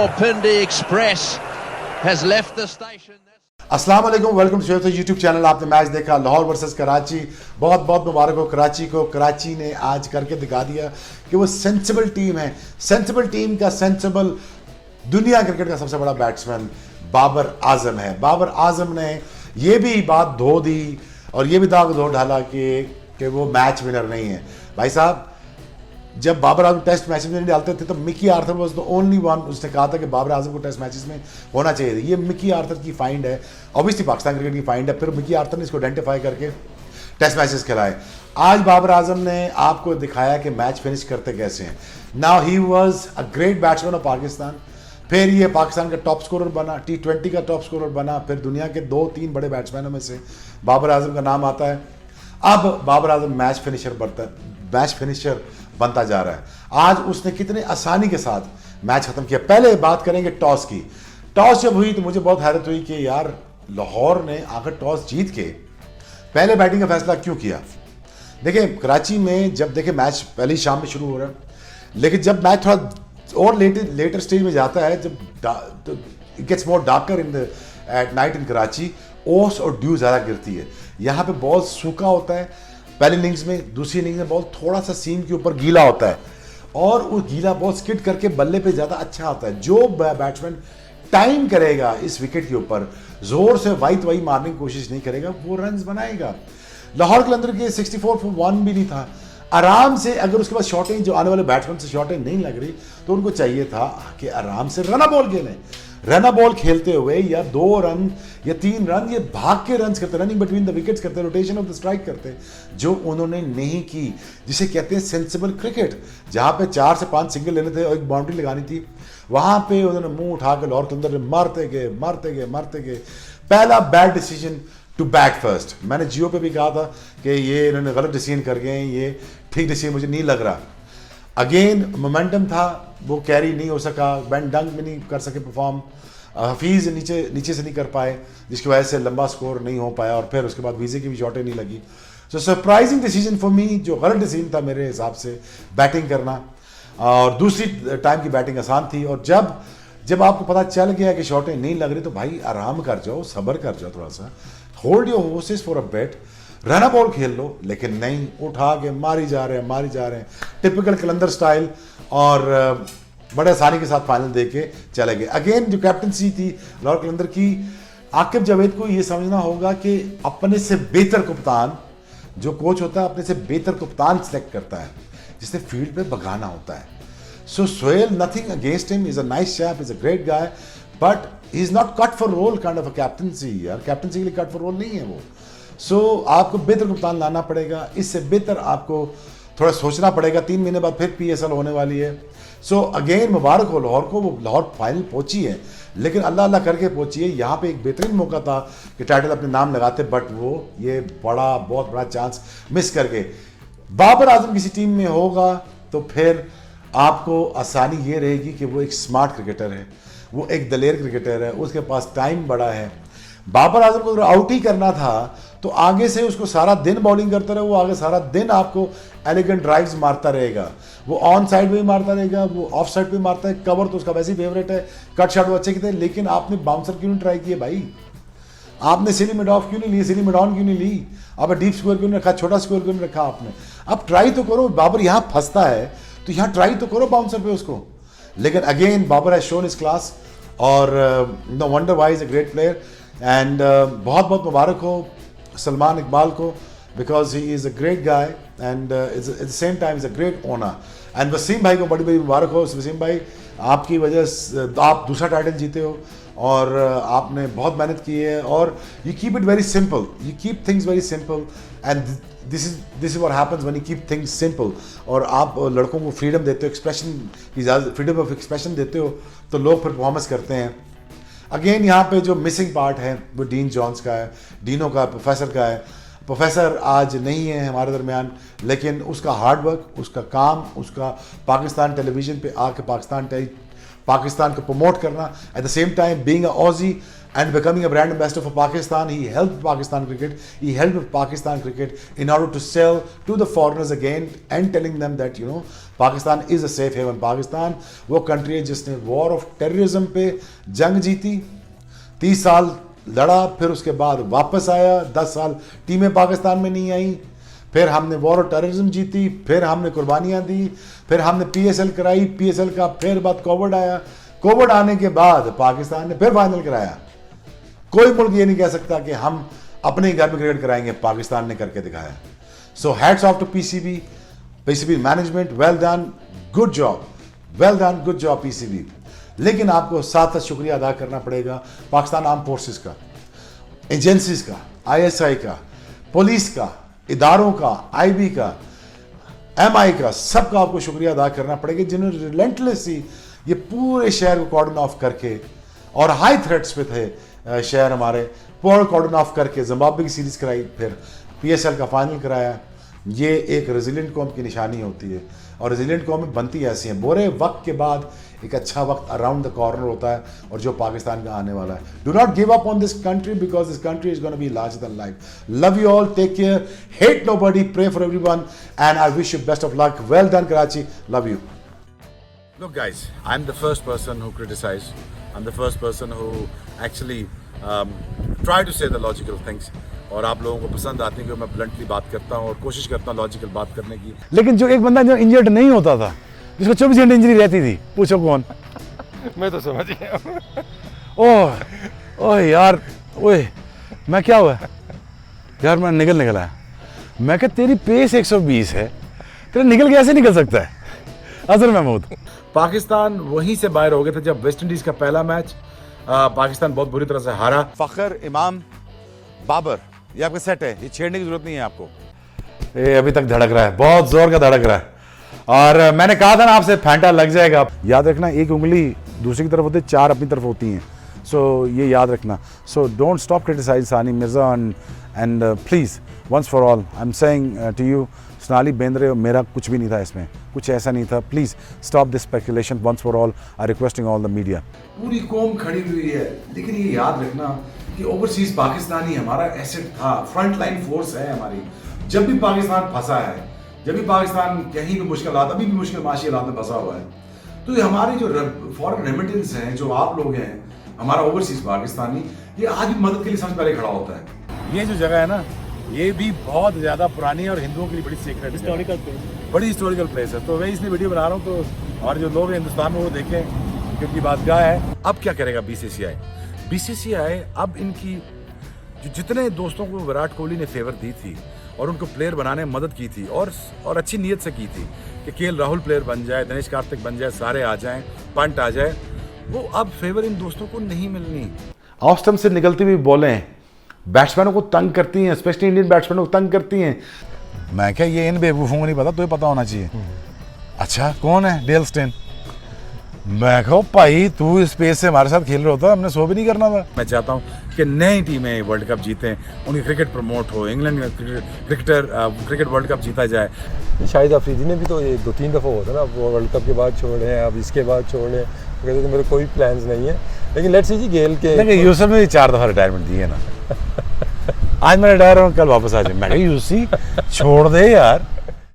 Rawalpindi Express has left the station. अस्सलाम वालेकुम, welcome to YouTube channel. आपने match देखा लाहौर वर्सेस कराची। बहुत बहुत मुबारक हो कराची को। कराची ने आज करके दिखा दिया कि वो सेंसिबल टीम है। सेंसिबल टीम का सेंसिबल दुनिया क्रिकेट का सबसे बड़ा बैट्समैन बाबर आजम है। बाबर आजम ने ये भी बात धो दी और ये भी दाग धो डाला कि वो मैच विनर नहीं है। भाई साहब, जब बाबर आजम टेस्ट मैचेस में नहीं डालते थे तो Mickey Arthur was the only one, उसने कहा था कि बाबर आजम को टेस्ट मैचेस में होना चाहिए। ये मिकी आर्थर की फाइंड है, ऑब्वियसली पाकिस्तान क्रिकेट की फाइंड है। फिर मिकी आर्थर ने इसको आइडेंटिफाई करके टेस्ट मैचेस खिलाए। आज बाबर आजम ने आपको दिखाया कि मैच फिनिश करते कैसे हैं। Now he was a great batsman of Pakistan. फिर ये पाकिस्तान का टॉप स्कोरर बना, T20 का टॉप स्कोरर बना। फिर दुनिया के 2-3 बड़े बैट्समैनों में से बाबर आजम का नाम आता है। अब बाबर आजम मैच फिनिशर बनता जा रहा है। आज उसने कितने आसानी के साथ मैच खत्म किया। पहले बात करेंगे टॉस की। टॉस जब हुई तो मुझे बहुत हैरत हुई कि यार लाहौर ने आकर टॉस जीत के पहले बैटिंग का फैसला क्यों किया। देखिए कराची में जब देखे मैच पहली शाम में शुरू हो रहा है, लेकिन जब मैच थोड़ा और लेटर स्टेज में जाता है, जब it gets more darker at night in Karachi, ओस और ड्यू ज़्यादा गिरती है। यहाँ पे बॉल सूखा होता है पहली इनिंग्स में, दूसरी इनिंग्स में बॉल थोड़ा सा सीम के ऊपर गीला होता है और वो गीला बॉल स्किड करके बल्ले पे ज़्यादा अच्छा आता है। जो बैट्समैन टाइम करेगा इस विकेट के ऊपर, जोर से वाई मारने की कोशिश नहीं करेगा, वो रन्स बनाएगा। लाहौर के अंदर के 64 for 1 भी नहीं था। आराम से अगर उसके बाद शॉटें जो आने वाले बैट्समैन से शॉटें नहीं लग रही तो उनको चाहिए था कि आराम से रन बॉल खेलें। रन बॉल खेलते हुए या 2 रन या 3 रन ये भाग के रन करते, रनिंग बिटवीन द विकेट्स करते, रोटेशन ऑफ द स्ट्राइक करते, जो उन्होंने नहीं की, जिसे कहते हैं सेंसिबल क्रिकेट। जहां पे 4 से 5 सिंगल लेने थे और एक बाउंड्री लगानी थी, वहां पे उन्होंने मुंह उठा के लाहौर के अंदर मारते गए। पहला bad decision to bat first. मैंने जियो पे भी कहा था कि ये इन्होंने गलत डिसीजन कर गए हैं, ये ठीक डिसीजन मुझे नहीं लग रहा। अगेन मोमेंटम था, वो कैरी नहीं हो सका, बैन डंग में नहीं कर सके परफॉर्म, हफीज़ नीचे से नहीं कर पाए, जिसकी वजह से लंबा स्कोर नहीं हो पाया और फिर उसके बाद वीज़े की भी शॉटें नहीं लगी। सो सरप्राइजिंग डिसीजन फॉर मी, जो गलत डिसीजन था मेरे हिसाब से बैटिंग करना, और दूसरी टाइम की बैटिंग आसान थी। और जब आपको पता चल गया कि शॉटें नहीं लग रही तो भाई आराम कर जाओ, सब्र कर जाओ, थोड़ा सा hold your horses for a bit, run ball खेल लो। लेकिन नहीं, उठा के मारी जा रहे हैं टिपिकल कलंदर स्टाइल, और बड़े आसानी के साथ फाइनल दे के चले गए। अगेन जो कैप्टनसी थी लाहौर कलंदर की, आकिब जावेद को ये समझना होगा कि अपने से बेहतर कप्तान, जो कोच होता है अपने से बेहतर कप्तान सेलेक्ट करता है जिसने फील्ड पे भगाना होता है। So Sohail, nothing against him, is a nice chap, is a great guy, but he is not cut for role kind of a captaincy. यार कैप्टनसी के लिए कट फॉर रोल नहीं है वो। सो आपको बेहतर कप्तान लाना पड़ेगा, इससे बेहतर आपको थोड़ा सोचना पड़ेगा। 3 महीने बाद फिर PSL होने वाली है। सो अगेन मुबारक हो लाहौर को, वो लाहौर फाइनल पहुंची है, लेकिन अल्लाह करके पहुंची है। यहाँ पे एक बेहतरीन मौका था कि टाइटल अपने नाम लगाते, बट वो ये बहुत बड़ा चांस मिस करके। बाबर आजम किसी टीम में होगा तो फिर आपको आसानी ये रहेगी कि वो एक स्मार्ट क्रिकेटर है, वो एक दलेर क्रिकेटर है, उसके पास टाइम बड़ा है। बाबर आजम को अगर आउट ही करना था तो आगे से उसको सारा दिन बॉलिंग करता रहे, वो आगे सारा दिन आपको एलिगेंट ड्राइव्स मारता रहेगा, वो ऑन साइड पे भी मारता रहेगा, वो ऑफ साइड पे मारता है, कवर तो उसका वैसे ही फेवरेट है, कट शॉट वो अच्छे की थे। लेकिन आपने बाउंसर क्यों नहीं ट्राई किए भाई? आपने सिली मिड ऑफ क्यों नहीं ली, सिली मिड ऑन क्यों नहीं ली? आपने डीप स्कोर क्यों नहीं रखा, छोटा स्कोर क्यों नहीं रखा आपने? अब ट्राई तो करो। बाबर यहाँ फंसता है तो यहाँ ट्राई तो करो बाउंसर पे उसको। लेकिन again Babar has shown his class, और no wonder why is a great player. And बहुत बहुत मुबारक हो सलमान इकबाल को, because he is a great guy and at the same time is a great owner. And Waseem भाई को बड़ी बड़ी मुबारक हो। वसीम भाई, आपकी वजह से आप दूसरा टाइटल जीते हो और आपने बहुत मेहनत की है, और you keep it very simple, you keep things very simple, and this is what happens when you keep things simple. और आप लड़कों को फ्रीडम देते हो, एक्सप्रेशन की इजाज़त, फ्रीडम ऑफ एक्सप्रेशन देते हो, तो लोग फिर परफॉर्मेंस करते हैं। अगेन यहाँ पे जो मिसिंग पार्ट है वो डीन जॉन्स का है, डीनो का, प्रोफेसर का है। प्रोफेसर आज नहीं है हमारे दरमियान, लेकिन उसका हार्डवर्क, उसका काम, उसका पाकिस्तान टेलीविज़न पे आके पाकिस्तान को प्रमोट करना, eight the same time being a Aussie, and becoming a brand ambassador for Pakistan. He helped Pakistan cricket. He helped Pakistan cricket in order to sell to the foreigners again and telling them that Pakistan is a safe haven. Pakistan वो country है जिसने war of terrorism पे जंग जीती, 30 साल लड़ा, फिर उसके बाद वापस आया, 10 साल टीमें पाकिस्तान में नहीं आई, फिर हमने वॉर और टेररिज्म जीती, फिर हमने कुर्बानियाँ दी, फिर हमने PSL कराई, PSL का फिर बाद कोविड आया, कोविड आने के बाद पाकिस्तान ने फिर फाइनल कराया। कोई मुल्क ये नहीं कह सकता कि हम अपने ही घर में क्रिकेट कराएंगे, पाकिस्तान ने करके दिखाया। So hats off to PCB management, well done, good job PCB। लेकिन आपको साथ साथ शुक्रिया अदा करना पड़ेगा पाकिस्तान आर्म फोर्सेस का, एजेंसीज का, ISI का, पुलिस का, इदारों का, IB का, MI का, सबका आपको शुक्रिया अदा करना पड़ेगा जिन्होंने रिलेंटलेसली ये पूरे शहर को कॉर्डन ऑफ करके, और हाई थ्रेट्स पे थे शहर हमारे, पूरा कॉर्डन ऑफ करके जिम्बाब्वे की सीरीज कराई, फिर PSL का फाइनल कराया। ये एक रेजिलिएंट कौम की निशानी होती है, और रेजिलिएंट कौमें बनती ऐसी हैं, बुरे वक्त के बाद एक अच्छा वक्त अराउंड द कॉर्नर होता है, और जो पाकिस्तान का आने वाला है। Do not give up on this country because this country is gonna be larger than life. Love you all, take care, hate nobody, pray for everyone, and I wish you best of luck. Well done Karachi, love you. Look guys, I'm the first person who criticized. I'm the first person who actually try to say the logical things. और आप लोगों को पसंद आती है कि मैं bluntly बात करता हूँ और कोशिश करता हूँ लॉजिकल बात करने की। लेकिन जो एक बंदा जो इंजर्ड नहीं होता था, जिसको 24 घंटे इंजरी रहती थी, पूछो कौन? मैं तो समझ गया। ओह यार, ओए मैं क्या हुआ यार, मैं निकल आया। मैं क्या, तेरी पेस 120 है, तेरा निकल के ऐसे निकल सकता है? अजहर महमूद। पाकिस्तान वहीं से बाहर हो गया था जब वेस्ट इंडीज का पहला मैच पाकिस्तान बहुत बुरी तरह से हारा। फखर, इमाम, बाबर, ये आपका सेट है, ये छेड़ने की जरूरत नहीं है आपको। ये अभी तक धड़क रहा है, बहुत जोर का धड़क रहा है, और मैंने कहा था ना आपसे, फैंटा लग जाएगा। याद रखना, एक उंगली दूसरी की तरफ होती है, 4 अपनी तरफ होती हैं, सो ये याद रखना। So don't stop criticise Sania Mirza, and please once for all I am saying to you, Sonali Bendre मेरा कुछ भी नहीं था इसमें, कुछ ऐसा नहीं था। Please stop this speculation once for all, I requesting all the media. पूरी कौम खड़ी हुई है, लेकिन ये याद रखना कि ओवरसीज पाकिस्तानी हमारा एसेट था, फ्रंट लाइन फोर्स है हमारी। जब भी पाकिस्तान फंसा है, जब भी पाकिस्तान कहीं भी मुश्किल हालात, अभी भी मुश्किल माशी हालात में फंसा हुआ है, तो ये हमारी जो फॉरेन रेमिटेंस हैं, जो आप लोग हैं, हमारा ओवरसीज पाकिस्तानी, ये आज भी मदद के लिए सबसे पहले खड़ा होता है। ये जो जगह है ना, ये भी बहुत ज़्यादा पुरानी है और हिंदुओं के लिए बड़ी सीक्रेट हिस्टोरिकल प्लेस, बड़ी हिस्टोरिकल प्लेस है। तो मैं इसलिए वीडियो बना रहा हूँ, तो और जो लोग हिंदुस्तान में वो देखें, क्योंकि बातगाह है। अब क्या करेगा BCCI? अब इनकी जो जितने दोस्तों को विराट कोहली ने फेवर दी थी और उनको प्लेयर बनाने में मदद की थी, और अच्छी नीयत से की थी कि KL राहुल प्लेयर बन जाए, दिनेश कार्तिक बन जाए, सारे आ जाएं, पंट आ जाए, वो अब फेवर इन दोस्तों को नहीं मिलनी। ऑफ स्टंप से निकलती हुई बॉलें बैट्समैनों को तंग करती हैं, स्पेशली इंडियन बैट्समैनों को तंग करती हैं। मैं क्या, ये इन बेवकूफ़ों को नहीं पता, तुझे पता होना चाहिए। अच्छा, कौन है डेल स्टेन? मैं कहो भाई, तू इस पेस से हमारे साथ खेल रहा होता, हमने सो भी नहीं करना था। मैं चाहता हूँ कि नई टीमें वर्ल्ड कप जीतें, उनकी क्रिकेट प्रमोट हो, इंग्लैंड में क्रिकेट वर्ल्ड कप जीता जाए। शाहिद अफरीदी ने भी तो ये 2-3 दफ़ा हुआ था ना, वो वर्ल्ड कप के बाद छोड़े हैं, अब इसके बाद छोड़े हैं, कहते तो मेरे कोई प्लान्स नहीं है। लेकिन लेट्स सी जी, गेल के यूसुफ ने 4 दफ़ा रिटायरमेंट दी है ना। आज मैं रिटायर हूँ, कल वापस आ जाए। मैं यूसी छोड़ दे यार।